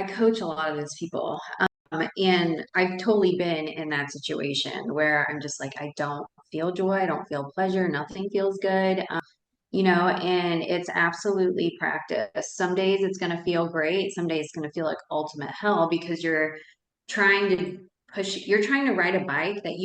coach a lot of those people. And I've totally been in that situation where I'm just like, I don't feel joy, I don't feel pleasure, nothing feels good. And it's absolutely practice. Some days it's going to feel great. Some days it's going to feel like ultimate hell because trying to you're trying to ride a bike that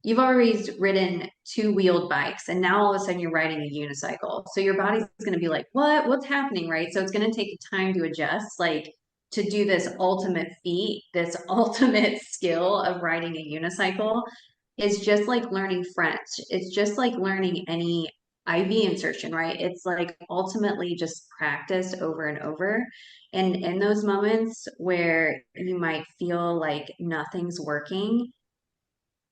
you've already ridden two-wheeled bikes and now all of a sudden you're riding a unicycle. So your body's going to be like, what's happening, right? So it's going to take time to adjust, like to do this ultimate feat, this ultimate skill of riding a unicycle is just like learning French. It's just like learning any IV insertion, right? It's like ultimately just practice over and over. And in those moments where you might feel like nothing's working,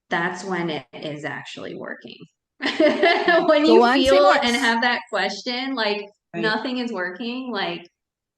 that's when it is actually working. When Go you on, say feel more. and have that question, like Right. nothing is working, like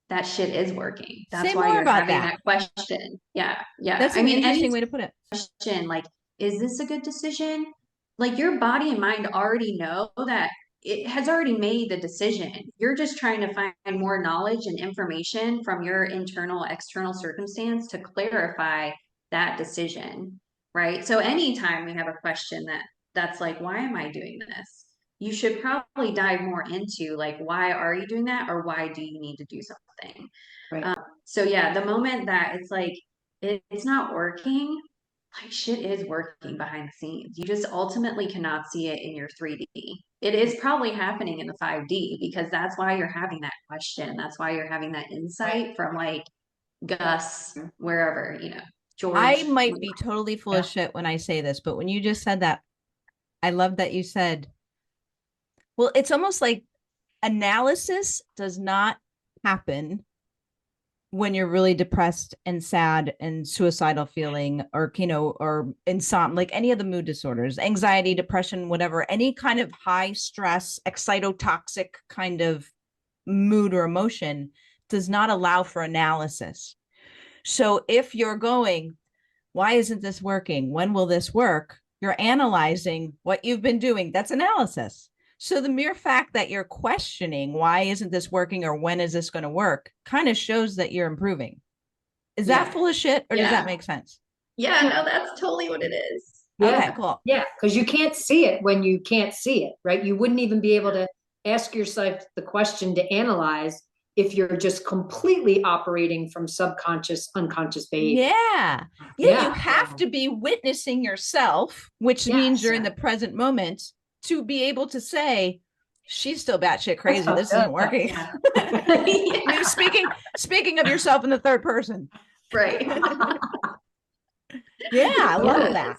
that shit is working. Say That's why more you're about having that. that question. Yeah, yeah. That's I an mean, any interesting way to put it. question, like, is this a good decision? Like your body and mind already know that it has already made the decision. You're just trying to find more knowledge and information from your internal, external circumstance to clarify that decision, right? So anytime we have a question that's like, why am I doing this? You should probably dive more into like, why are you doing that? Or why do you need to do something? Right. So yeah, the moment that it's like, it's not working, like shit is working behind the scenes. You just ultimately cannot see it in your 3D. It is probably happening in the 5D because that's why you're having that question. That's why you're having that Right. insight from like Gus, wherever, I George. might be totally full of shit when I say this, but when you just said that, I love that you said, well, it's almost like analysis does not happen when you're really depressed and sad and suicidal feeling or insomnia, like any of the mood disorders, anxiety, depression, whatever, any kind of high stress, excitotoxic kind of mood or emotion does not allow for analysis. So if you're going, why isn't this working? When will this work? You're analyzing what you've been doing. That's analysis. So the mere fact that you're questioning why isn't this working or when is this going to work kind of shows that you're improving. Is that Yeah. full of shit or does that Yeah. make sense? Yeah. Yeah, No, that's totally what it is. Okay, yeah, cool. yeah. Because you can't see it when you can't see it, right? You wouldn't even be able to ask yourself the question to analyze if you're just completely operating from subconscious, unconscious behavior. Yeah. Yeah, you Yeah, have to be witnessing yourself, which means yes, you're in the present moment to be able to say, she's still batshit that's crazy. This fucked isn't up. working. Yeah. I Yeah. mean, speaking of yourself in the third person. Right. Yeah, I love Yeah. that.